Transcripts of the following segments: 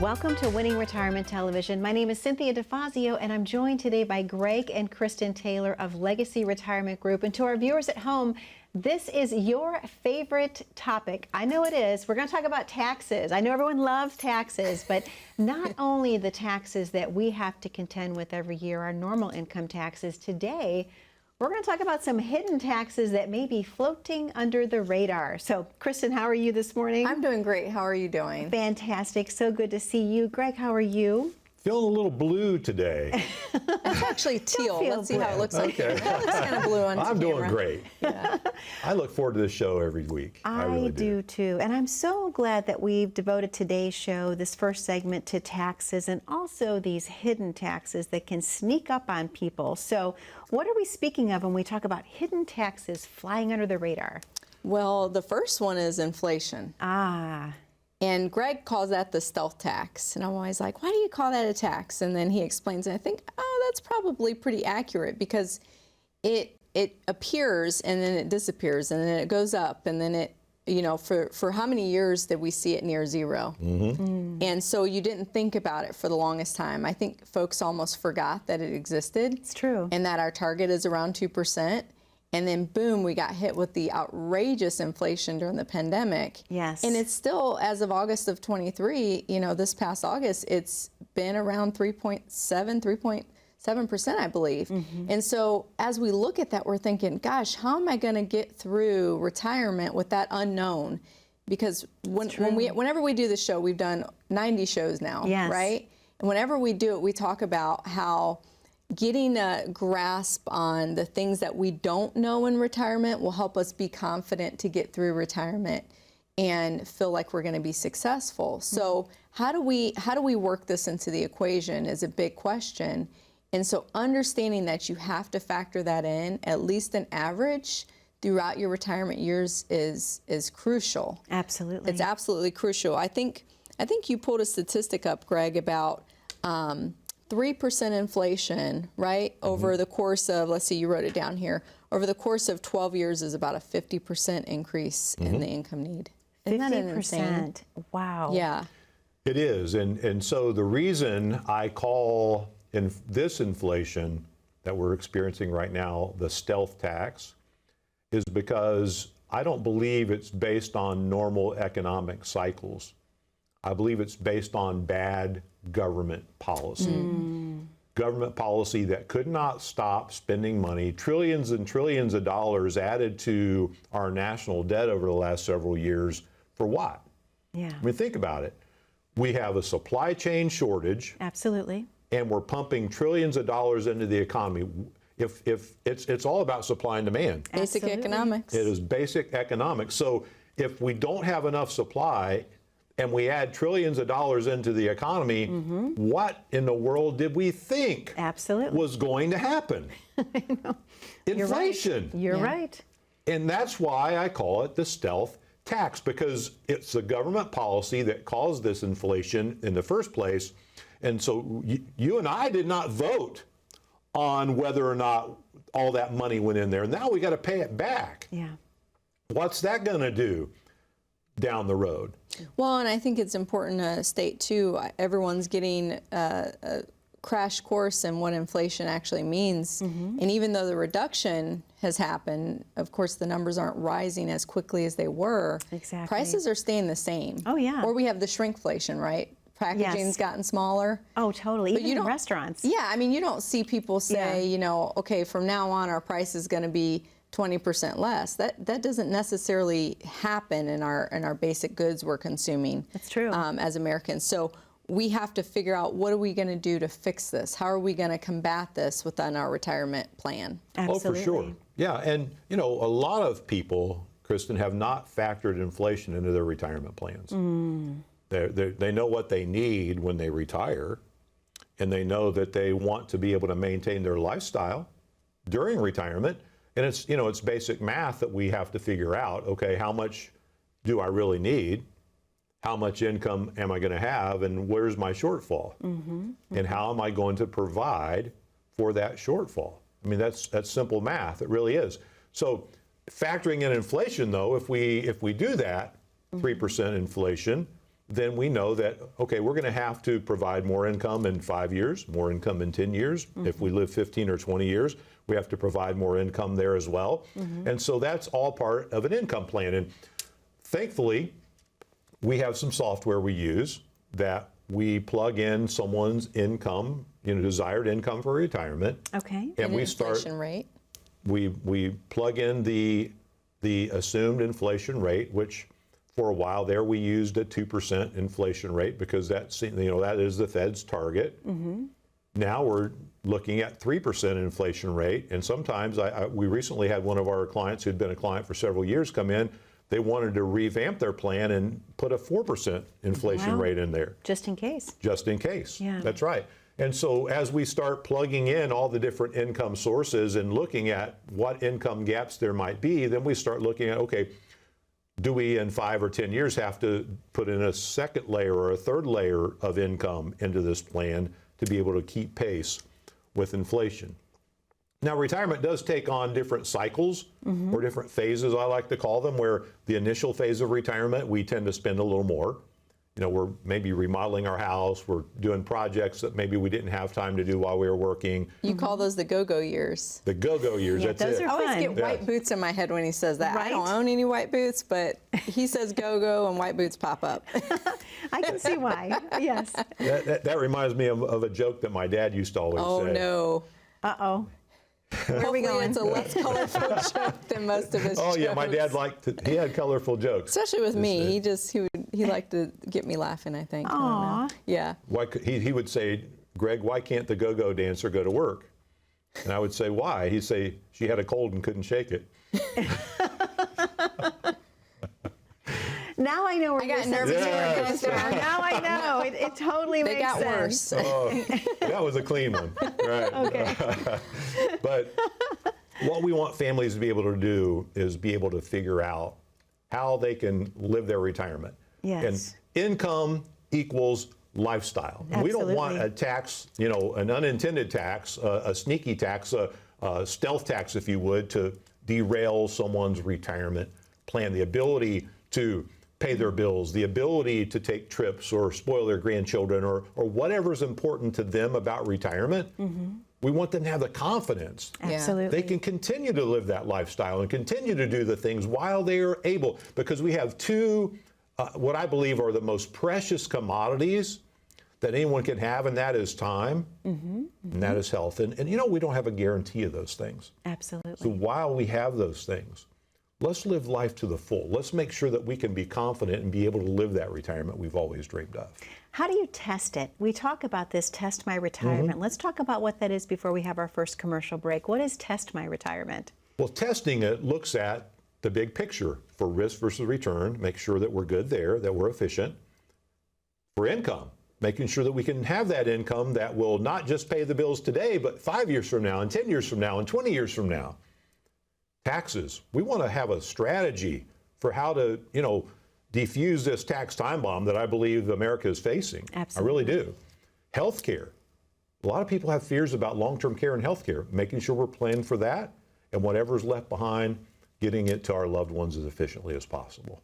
Welcome to Winning Retirement Television. My name is Cynthia DeFazio, and I'm joined today by Greg and Kristen Taylor of Legacy Retirement Group. And to our viewers at home, this is your favorite topic. I know it is. We're going to talk about taxes. I know everyone loves taxes, but not only the taxes that we have to contend with every year, our normal income taxes. Today, we're going to talk about some hidden taxes that may be floating under the radar. So, Kristen, how are you this morning? I'm doing great. How are you doing? Fantastic. So good to see you. Greg, how are you? Feeling a little blue today. It's actually teal. Let's see how it looks like. Okay. It looks kind of blue on I'm camera. doing great. Yeah. I look forward to this show every week. I really do too. And I'm so glad that we've devoted today's show, this first segment, to taxes and also these hidden taxes that can sneak up on people. So what are we speaking of when we talk about hidden taxes flying under the radar? Well, the first one is inflation. And Greg calls that the stealth tax. And I'm always like, why do you call that a tax? And then he explains, and I think, oh, that's probably pretty accurate because it appears and then it disappears and then it goes up and then it, you know, for how many years did we see it near zero? And so you didn't think about it for the longest time. I think folks almost forgot that it existed. It's true. And that our target is around 2%. And then boom, we got hit with the outrageous inflation during the pandemic. Yes. And it's still, as of August of 23, you know, this past August, it's been around 3.7%, I believe. And so as we look at that, we're thinking, gosh, how am I going to get through retirement with that unknown? Because whenever we do the show, we've done 90 shows now, right? And whenever we do it, we talk about how getting a grasp on the things that we don't know in retirement will help us be confident to get through retirement and feel like we're going to be successful. So how do we work this into the equation is a big question. And so understanding that you have to factor that in, at least an average throughout your retirement years is crucial. Absolutely. It's absolutely crucial. I think you pulled a statistic up, Greg, about 3% inflation, right? Over the course of, let's see, you wrote it down here, over the course of 12 years is about a 50% increase in the income need. Isn't that insane? Wow. Yeah. It is. And so the reason I call this inflation that we're experiencing right now the stealth tax is because I don't believe it's based on normal economic cycles. I believe it's based on bad government policy. Government policy that could not stop spending money, trillions and trillions of dollars added to our national debt over the last several years. For what? Yeah. I mean, think about it. We have a supply chain shortage. Absolutely. And we're pumping trillions of dollars into the economy. If it's all about supply and demand. Basic economics. It is basic economics. So if we don't have enough supply and we add trillions of dollars into the economy, what in the world did we think was going to happen? I know. Inflation. You're right. And that's why I call it the stealth tax, because it's the government policy that caused this inflation in the first place. And so you and I did not vote on whether or not all that money went in there. Now we got to pay it back. Yeah. What's that going to do down the road? Well, and I think it's important to state too, everyone's getting a crash course in what inflation actually means. And even though the reduction has happened, of course the numbers aren't rising as quickly as they were. Exactly. Prices are staying the same. Oh yeah. Or we have the shrinkflation, right? Packaging's gotten smaller. Oh, totally. But Even in restaurants. Yeah, I mean, you don't see people say, you know, okay, from now on our price is going to be 20% less. That doesn't necessarily happen in our basic goods we're consuming. That's true. As Americans. So we have to figure out, what are we going to do to fix this? How are we going to combat this within our retirement plan? Absolutely. Oh, for sure. Yeah, and you know, a lot of people, Kristen, have not factored inflation into their retirement plans. They know what they need when they retire, and they know that they want to be able to maintain their lifestyle during retirement. And it's, you know, it's basic math that we have to figure out, okay, how much do I really need? How much income am I going to have? And where's my shortfall? And how am I going to provide for that shortfall? I mean, that's simple math. It really is. So factoring in inflation, though, if we do that, 3% inflation, then we know that, okay, we're going to have to provide more income in 5 years, more income in 10 years. If we live 15 or 20 years, we have to provide more income there as well. And so that's all part of an income plan. And thankfully, we have some software we use that we plug in someone's income, desired income for retirement. Okay. And we start, inflation rate. we plug in the assumed inflation rate, which for a while there we used a 2% inflation rate because that's, that is the Fed's target. Now we're looking at 3% inflation rate. And sometimes we recently had one of our clients who'd been a client for several years come in. They wanted to revamp their plan and put a 4% inflation rate in there. Just in case. Just in case. Yeah. That's right. And so as we start plugging in all the different income sources and looking at what income gaps there might be, then we start looking at, okay, do we in 5 or 10 years have to put in a second layer or a third layer of income into this plan to be able to keep pace with inflation? Now, retirement does take on different cycles or different phases, I like to call them, where the initial phase of retirement, we tend to spend a little more. We're maybe remodeling our house, we're doing projects that maybe we didn't have time to do while we were working. You call those the go-go years. The go-go years, Yeah, that's those it. are I always fun. get white boots in my head when he says that. I don't Right? own any white boots, but he says go-go and white boots pop up. I can see why. Yes. That reminds me of a joke that my dad used to always Oh, say. no. Uh-oh. Where are we Hopefully going? it's a less colorful joke than most of his Oh yeah, my dad jokes. he had colorful jokes. Especially with me. He liked to get me laughing, I think. I don't know. Aw. Yeah. He would say, Greg, why can't the go-go dancer go to work? And I would say, why? He'd say, she had a cold and couldn't shake it. Now I know where I your got sense of nervous humor when it comes goes from. Now I know. It totally They makes got sense. worse. Oh, that was a clean one. Right. Okay. But what we want families to be able to do is be able to figure out how they can live their retirement. Yes. And income equals lifestyle. We don't want Absolutely. a tax, an unintended tax, a sneaky tax, a stealth tax, if you would, to derail someone's retirement plan. The ability to pay their bills, the ability to take trips or spoil their grandchildren or whatever's important to them about retirement. We want them to have the confidence Absolutely. they can continue to live that lifestyle and continue to do the things while they are able, because we have two, what I believe are the most precious commodities that anyone can have, and that is time, and that is health. And we don't have a guarantee of those things. Absolutely. So while we have those things, let's live life to the full. Let's make sure that we can be confident and be able to live that retirement we've always dreamed of. How do you test it? We talk about this, test my retirement. Let's talk about what that is before we have our first commercial break. What is test my retirement? Well, testing it looks at the big picture for risk versus return, make sure that we're good there, that we're efficient. For income, making sure that we can have that income that will not just pay the bills today, but 5 years from now, and 10 years from now, and 20 years from now. Taxes, we want to have a strategy for how to, defuse this tax time bomb that I believe America is facing. Absolutely. I really do. Healthcare. A lot of people have fears about long-term care and healthcare, making sure we're planning for that, and whatever's left behind, getting it to our loved ones as efficiently as possible.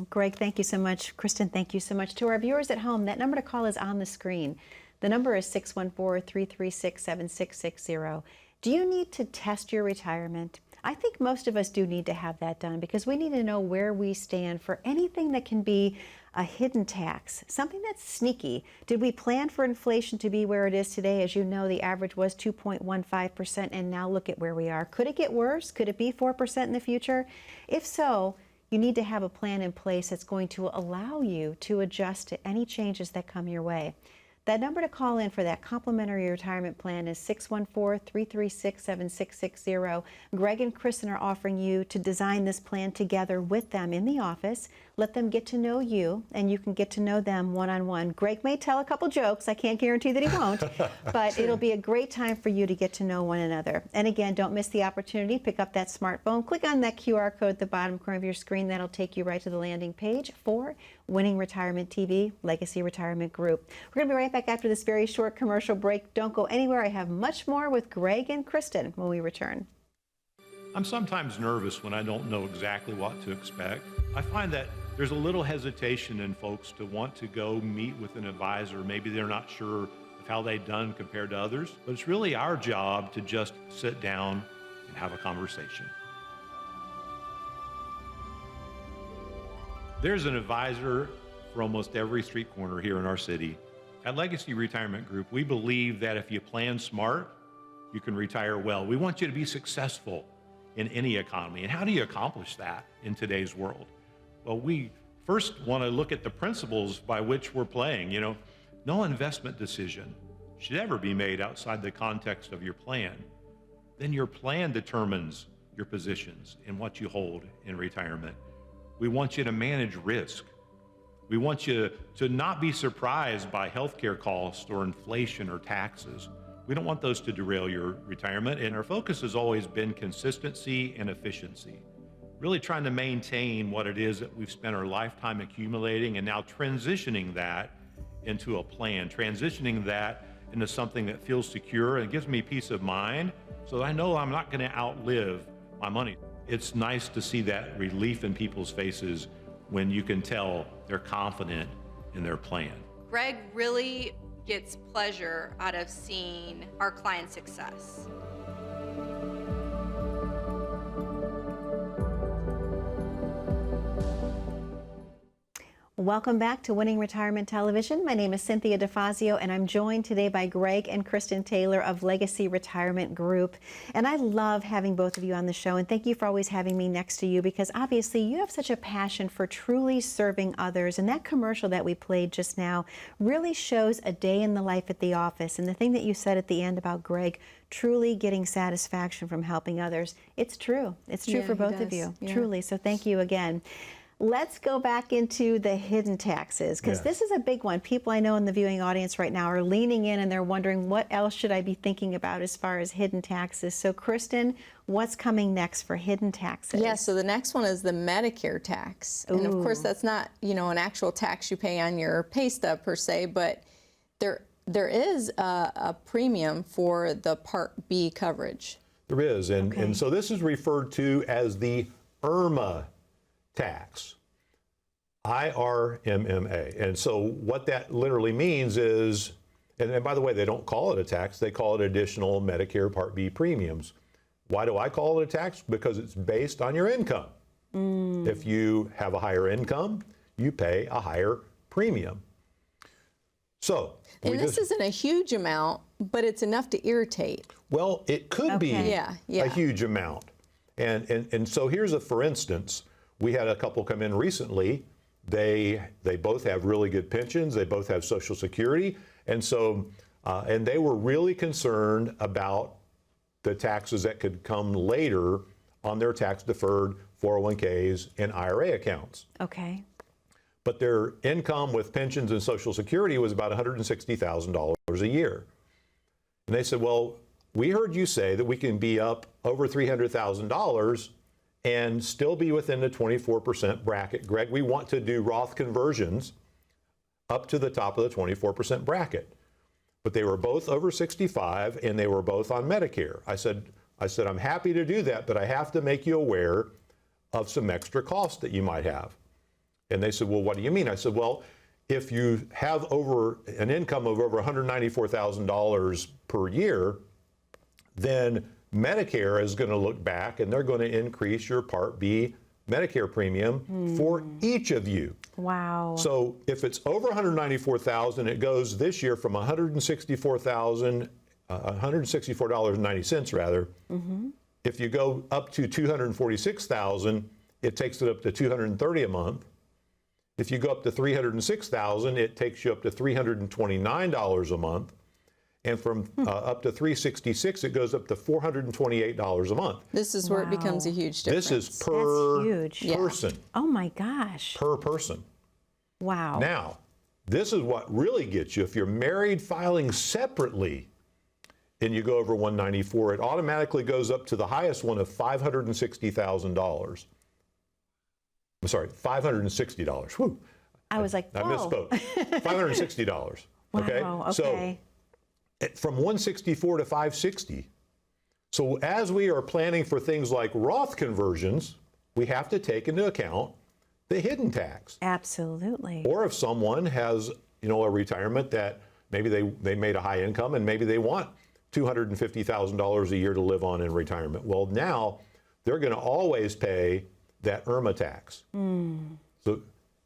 Greg, thank you so much. Kristen, thank you so much. To our viewers at home, that number to call is on the screen. The number is 614-336-7660. Do you need to test your retirement? I think most of us do need to have that done because we need to know where we stand for anything that can be a hidden tax, something that's sneaky. Did we plan for inflation to be where it is today? As you know, the average was 2.15%, and now look at where we are. Could it get worse? Could it be 4% in the future? If so, you need to have a plan in place that's going to allow you to adjust to any changes that come your way. That number to call in for that complimentary retirement plan is 614-336-7660. Greg and Kristen are offering you to design this plan together with them in the office. Let them get to know you, and you can get to know them one-on-one. Greg may tell a couple jokes. I can't guarantee that he won't, but it'll be a great time for you to get to know one another. And again, don't miss the opportunity. Pick up that smartphone. Click on that QR code at the bottom corner of your screen. That'll take you right to the landing page for Winning Retirement TV, Legacy Retirement Group. We're going to be right back after this very short commercial break. Don't go anywhere. I have much more with Greg and Kristen when we return. I'm sometimes nervous when I don't know exactly what to expect. I find that There's a little hesitation in folks to want to go meet with an advisor. Maybe they're not sure of how they've done compared to others, but it's really our job to just sit down and have a conversation. There's an advisor for almost every street corner here in our city. At Legacy Retirement Group, we believe that if you plan smart, you can retire well. We want you to be successful in any economy. And how do you accomplish that in today's world? Well, we first want to look at the principles by which we're playing. You know, no investment decision should ever be made outside the context of your plan. Then your plan determines your positions and what you hold in retirement. We want you to manage risk. We want you to not be surprised by healthcare costs or inflation or taxes. We don't want those to derail your retirement, and our focus has always been consistency and efficiency. Really trying to maintain what it is that we've spent our lifetime accumulating and now transitioning that into a plan, transitioning that into something that feels secure and gives me peace of mind so that I know I'm not going to outlive my money. It's nice to see that relief in people's faces when you can tell they're confident in their plan. Greg really gets pleasure out of seeing our clients' success. Welcome back to Winning Retirement Television. My name is Cynthia DeFazio, and I'm joined today by Greg and Kristen Taylor of Legacy Retirement Group. And I love having both of you on the show, and thank you for always having me next to you, because obviously you have such a passion for truly serving others. And that commercial that we played just now really shows a day in the life at the office. And the thing that you said at the end about Greg truly getting satisfaction from helping others, it's true. It's true for both of you, truly. So thank you again. Let's go back into the hidden taxes, because this is a big one. People I know in the viewing audience right now are leaning in and they're wondering, what else should I be thinking about as far as hidden taxes? So Kristen, what's coming next for hidden taxes? Yeah, so the next one is the Medicare tax. And of course, that's not, you know, an actual tax you pay on your pay stub per se, but there is a premium for the Part B coverage. There is, and so this is referred to as the IRMA tax, IRMMA. And so what that literally means is, and by the way, they don't call it a tax, they call it additional Medicare Part B premiums. Why do I call it a tax? Because it's based on your income. If you have a higher income, you pay a higher premium. So, and this isn't a huge amount, but it's enough to irritate. Well, it could be a huge amount. And so here's a for instance. We had a couple come in recently. They both have really good pensions. They both have Social Security. And so, and they were really concerned about the taxes that could come later on their tax-deferred 401ks and IRA accounts. Okay. But their income with pensions and Social Security was about $160,000 a year. And they said, well, we heard you say that we can be up over $300,000 and still be within the 24% bracket. Greg, we want to do Roth conversions up to the top of the 24% bracket. But they were both over 65 and they were both on Medicare. I said, I'm happy to do that, but I have to make you aware of some extra costs that you might have. And they said, well, what do you mean? I said, well, if you have over an income of over $194,000 per year, then Medicare is going to look back and they're going to increase your Part B Medicare premium for each of you. Wow. So if it's over $194,000, it goes this year from $164.90 rather. If you go up to $246,000, it takes it up to $230 a month. If you go up to $306,000, it takes you up to $329 a month. And from up to $366, it goes up to $428 a month. This is where it becomes a huge difference. This is per person. Oh my gosh. Per person. Wow. Now, this is what really gets you. If you're married filing separately and you go over 194, it automatically goes up to the highest one of $560,000. I'm sorry, $560. Whew. I was like, I misspoke. $560. Okay. Wow, okay. So from 164 to 560. So as we are planning for things like Roth conversions, we have to take into account the hidden tax. Absolutely. Or if someone has, a retirement that maybe they made a high income and maybe they want $250,000 a year to live on in retirement. Well, now they're going to always pay that IRMA tax. So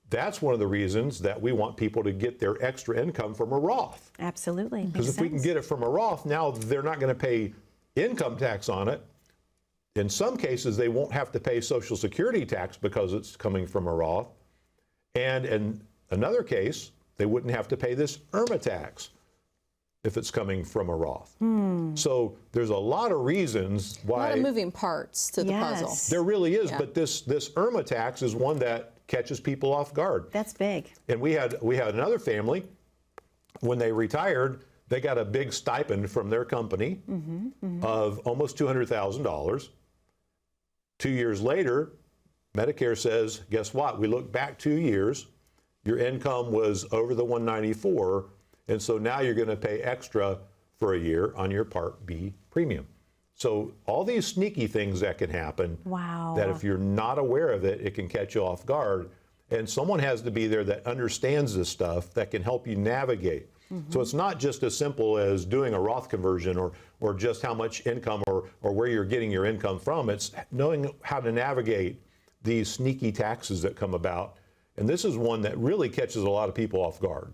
that's one of the reasons that we want people to get their extra income from a Roth. Absolutely. Because if we can get it from a Roth, now they're not going to pay income tax on it. In some cases, they won't have to pay Social Security tax because it's coming from a Roth. And in another case, they wouldn't have to pay this IRMA tax if it's coming from a Roth. So there's a lot of reasons why. A lot of moving parts to the puzzle. There really is, but this IRMA tax is one that catches people off guard. That's big. And we had another family, when they retired, they got a big stipend from their company of almost $200,000. 2 years later, Medicare says, guess what? We look back 2 years, your income was over the 194, and so now you're going to pay extra for a year on your Part B premium. So all these sneaky things that can happen, Wow. that if you're not aware of it, it can catch you off guard. And someone has to be there that understands this stuff, that can help you navigate. So it's not just as simple as doing a Roth conversion or just how much income or where you're getting your income from. It's knowing how to navigate these sneaky taxes that come about. And this is one that really catches a lot of people off guard.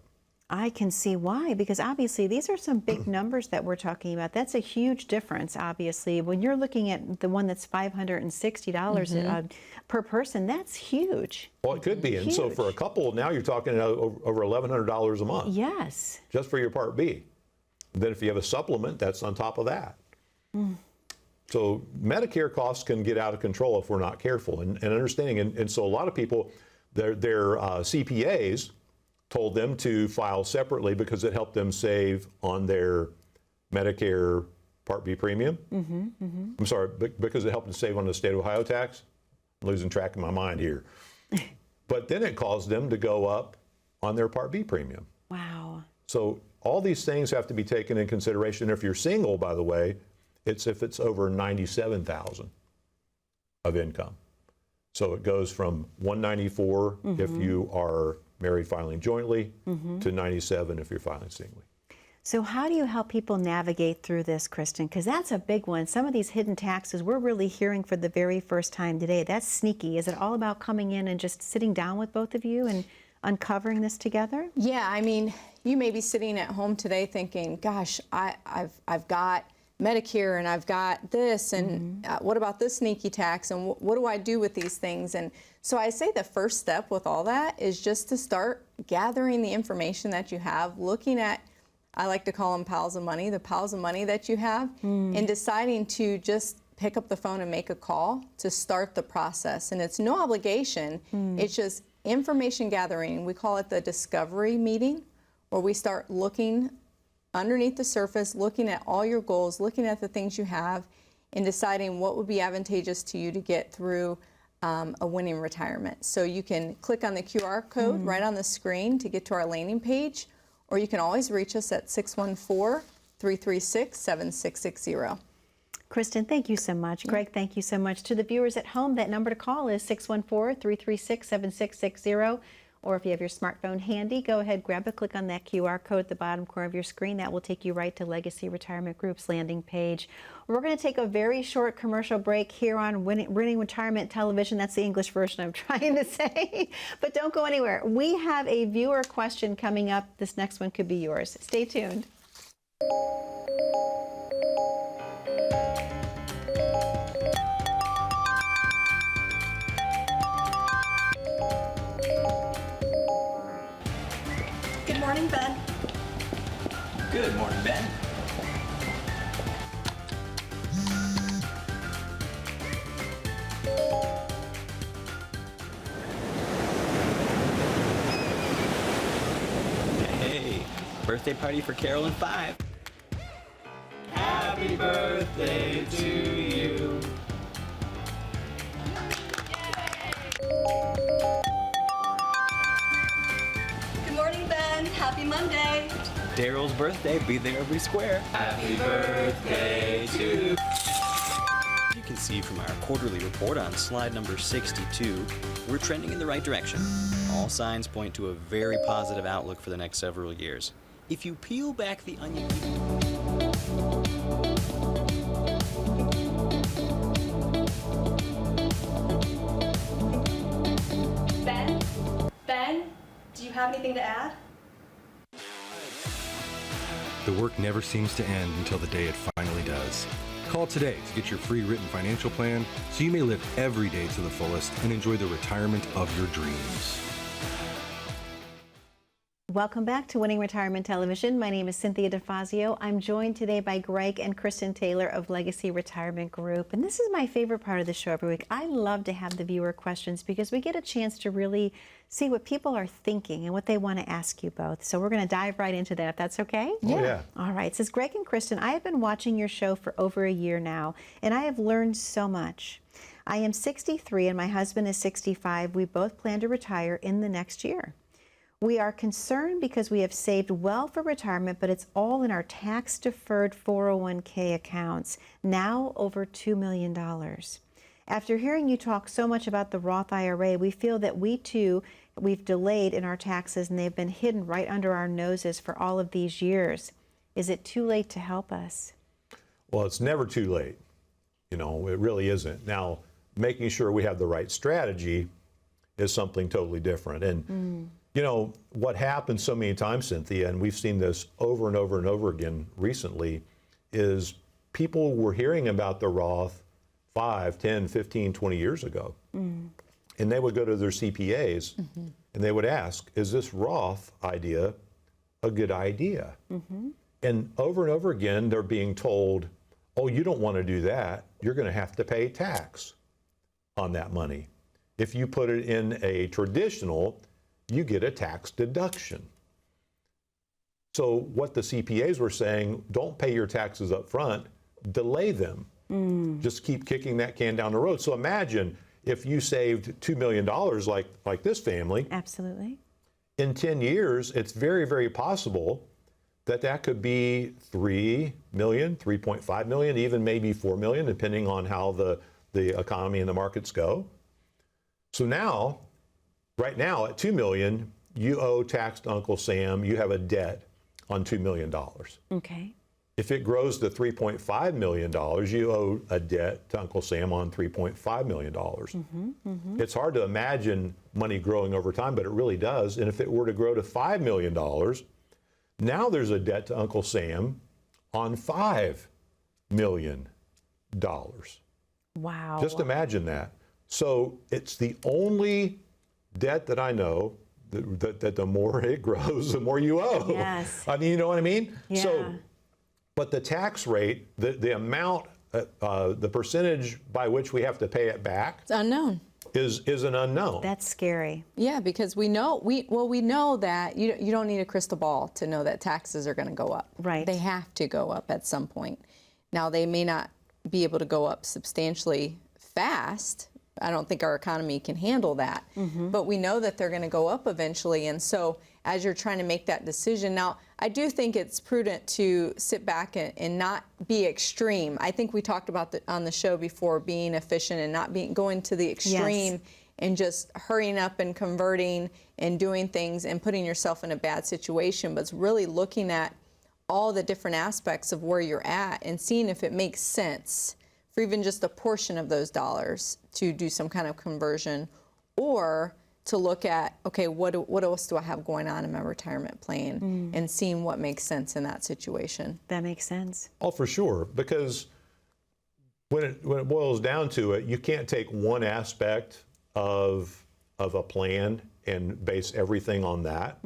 I can see why, because obviously these are some big numbers that we're talking about. That's a huge difference, obviously. When you're looking at the one that's $560 per person, that's huge. Well, it could be. And so for a couple, now you're talking over $1,100 a month. Yes. Just for your Part B. Then if you have a supplement, that's on top of that. So Medicare costs can get out of control if we're not careful and understanding. And so a lot of people, their CPAs told them to file separately because it helped them save on their Medicare Part B premium. I'm sorry, because it helped them save on the state of Ohio tax. I'm losing track of my mind here. But then it caused them to go up on their Part B premium. Wow. So all these things have to be taken in consideration. If you're single, by the way, it's if it's over $97,000 of income. So it goes from 194 if you are married filing jointly to 97 if you're filing singly. So how do you help people navigate through this, Kristen? Because that's a big one. Some of these hidden taxes we're really hearing for the very first time today. That's sneaky. Is it all about coming in and just sitting down with both of you and uncovering this together? Yeah, I mean, you may be sitting at home today thinking, gosh, I've got Medicare and I've got this and what about this sneaky tax and what do I do with these things? And so I say the first step with all that is just to start gathering the information that you have, looking at, I like to call them piles of money, the piles of money that you have, and deciding to just pick up the phone and make a call to start the process. And it's no obligation, it's just information gathering. We call it the discovery meeting, where we start looking underneath the surface, looking at all your goals, looking at the things you have, and deciding what would be advantageous to you to get through a winning retirement. So you can click on the QR code right on the screen to get to our landing page, or you can always reach us at 614-336-7660. Kristen, thank you so much. Greg, thank you so much. To the viewers at home, that number to call is 614-336-7660. Or if you have your smartphone handy, go ahead, grab a click on that QR code at the bottom corner of your screen. That will take you right to Legacy Retirement Group's landing page. We're going to take a very short commercial break here on Winning Retirement Television. That's the English version I'm trying to say. But don't go anywhere. We have a viewer question coming up. This next one could be yours. Stay tuned. Good morning, Ben. Good morning, Ben. Hey, birthday party for Carol and 5. Happy birthday to you. Good morning, Ben. Happy Monday. Daryl's birthday, be there every square. Happy birthday to you. can see from our quarterly report on slide number 62, we're trending in the right direction. All signs point to a very positive outlook for the next several years. If you peel back the onion... Ben, do you have anything to add? The work never seems to end until the day it finally does. Call today to get your free written financial plan so you may live every day to the fullest and enjoy the retirement of your dreams. Welcome back to Winning Retirement Television. My name is Cynthia DeFazio. I'm joined today by Greg and Kristen Taylor of Legacy Retirement Group. And this is my favorite part of the show every week. I love to have the viewer questions because we get a chance to really see what people are thinking and what they want to ask you both. So we're going to dive right into that, if that's okay? Yeah. All right. It says, Greg and Kristen, I have been watching your show for over a year now, and I have learned so much. I am 63 and my husband is 65. We both plan to retire in the next year. We are concerned because we have saved well for retirement, but it's all in our tax-deferred 401k accounts, now over $2 million. After hearing you talk so much about the Roth IRA, we feel that we've delayed in our taxes and they've been hidden right under our noses for all of these years. Is it too late to help us? Well, it's never too late. It really isn't. Now, making sure we have the right strategy is something totally different. And what happens so many times, Cynthia, and we've seen this over and over and over again recently, is people were hearing about the Roth 5, 10, 15, 20 years ago. And they would go to their CPAs and they would ask, is this Roth idea a good idea? And over again, they're being told, oh, you don't want to do that. You're going to have to pay tax on that money. If you put it in a traditional, you get a tax deduction. So what the CPAs were saying, don't pay your taxes up front, delay them. Just keep kicking that can down the road. So imagine if you saved $2 million like this family. Absolutely. In 10 years, it's very, very possible that could be 3 million, 3.5 million, even maybe 4 million, depending on how the economy and the markets go. So now, right now at $2 million, you owe tax to Uncle Sam, you have a debt on $2 million. Okay. If it grows to $3.5 million, you owe a debt to Uncle Sam on $3.5 million. It's hard to imagine money growing over time, but it really does. And if it were to grow to $5 million, now there's a debt to Uncle Sam on $5 million. Wow. Just imagine that. So it's the only debt that I know that the more it grows, the more you owe. Yes. I mean, you know what I mean? Yeah. So, but the tax rate, the amount, the percentage by which we have to pay it back, It's unknown. is an unknown. That's scary. Yeah, because we know that you don't need a crystal ball to know that taxes are going to go up. Right. They have to go up at some point. Now, they may not be able to go up substantially fast. I don't think our economy can handle that. But we know that they're going to go up eventually. And so as you're trying to make that decision, now, I do think it's prudent to sit back and not be extreme. I think we talked about on the show before being efficient and not going to the extreme and just hurrying up and converting and doing things and putting yourself in a bad situation. But it's really looking at all the different aspects of where you're at and seeing if it makes sense for even just a portion of those dollars to do some kind of conversion, or to look at, okay, what else do I have going on in my retirement plan, and seeing what makes sense in that situation. That makes sense. Oh, for sure, because when it boils down to it, you can't take one aspect of a plan and base everything on that.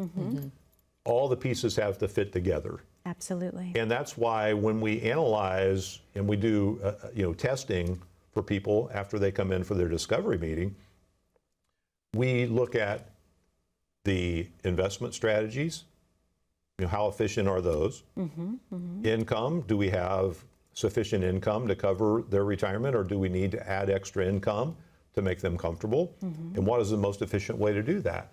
All the pieces have to fit together. Absolutely. And that's why when we analyze and we do testing for people after they come in for their discovery meeting, we look at the investment strategies. How efficient are those? Income, do we have sufficient income to cover their retirement, or do we need to add extra income to make them comfortable? And what is the most efficient way to do that?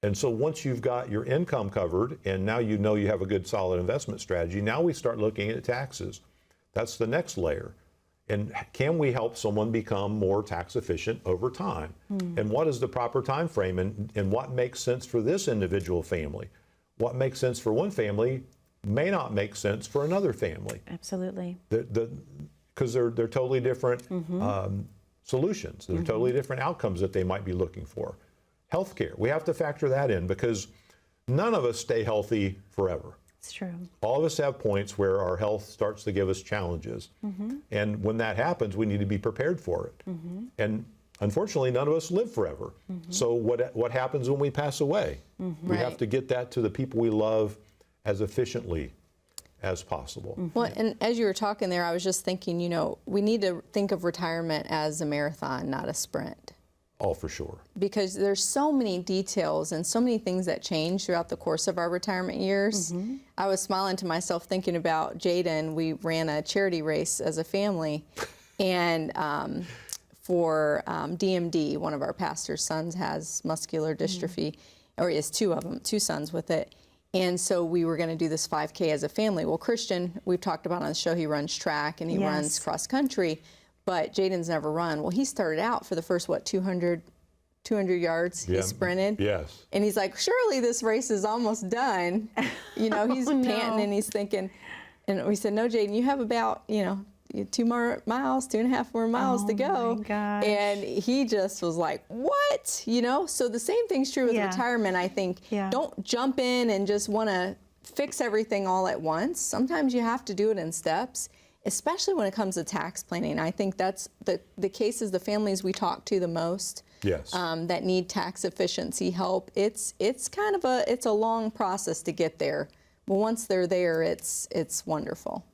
And so once you've got your income covered and now you know you have a good solid investment strategy, now we start looking at taxes. That's the next layer. And can we help someone become more tax efficient over time? And what is the proper time frame, and what makes sense for this individual family? What makes sense for one family may not make sense for another family. Absolutely. Because they're totally different solutions. They're totally different outcomes that they might be looking for. Healthcare, we have to factor that in, because none of us stay healthy forever. It's true. All of us have points where our health starts to give us challenges. And when that happens, we need to be prepared for it. And unfortunately, none of us live forever. So what happens when we pass away? We have to get that to the people we love as efficiently as possible. Well, and as you were talking there, I was just thinking, you know, we need to think of retirement as a marathon, not a sprint. Oh, for sure. Because there's so many details and so many things that change throughout the course of our retirement years. I was smiling to myself thinking about Jaden. We ran a charity race as a family, and for DMD, one of our pastor's sons has muscular dystrophy, or he has two of them, two sons with it. And so we were going to do this 5K as a family. Well, Christian, we've talked about on the show, he runs track and he runs cross country, but Jaden's never run. Well, he started out for the first, 200 yards, he sprinted. Yes. And he's like, surely this race is almost done. You know, he's panting and he's thinking, and we said, no, Jaden, you have about, 2.5 more miles to go. My gosh. And he just was like, what? So the same thing's true with retirement, I think. Don't jump in and just want to fix everything all at once. Sometimes you have to do it in steps, especially when it comes to tax planning. I think that's the cases, the families we talk to the most. Yes. That need tax efficiency help. It's kind of a long process to get there. But once they're there, it's wonderful.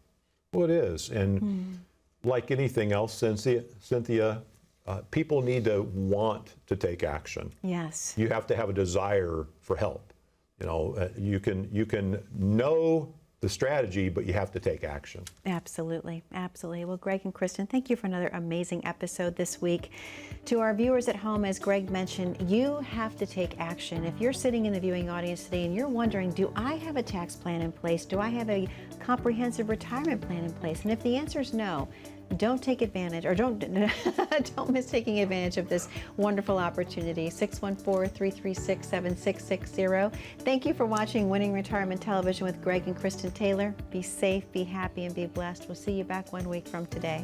Well, it is. And like anything else, Cynthia, people need to want to take action. Yes. You have to have a desire for help. You can know the strategy, but you have to take action. Absolutely. Absolutely. Well, Greg and Kristen, thank you for another amazing episode this week. To our viewers at home, as Greg mentioned, you have to take action. If you're sitting in the viewing audience today and you're wondering, do I have a tax plan in place? Do I have a comprehensive retirement plan in place? And if the answer is no, don't take advantage, or don't miss taking advantage of this wonderful opportunity. 614-336-7660. Thank you for watching Winning Retirement Television with Greg and Kristen Taylor. Be safe, be happy, and be blessed. We'll see you back 1 week from today.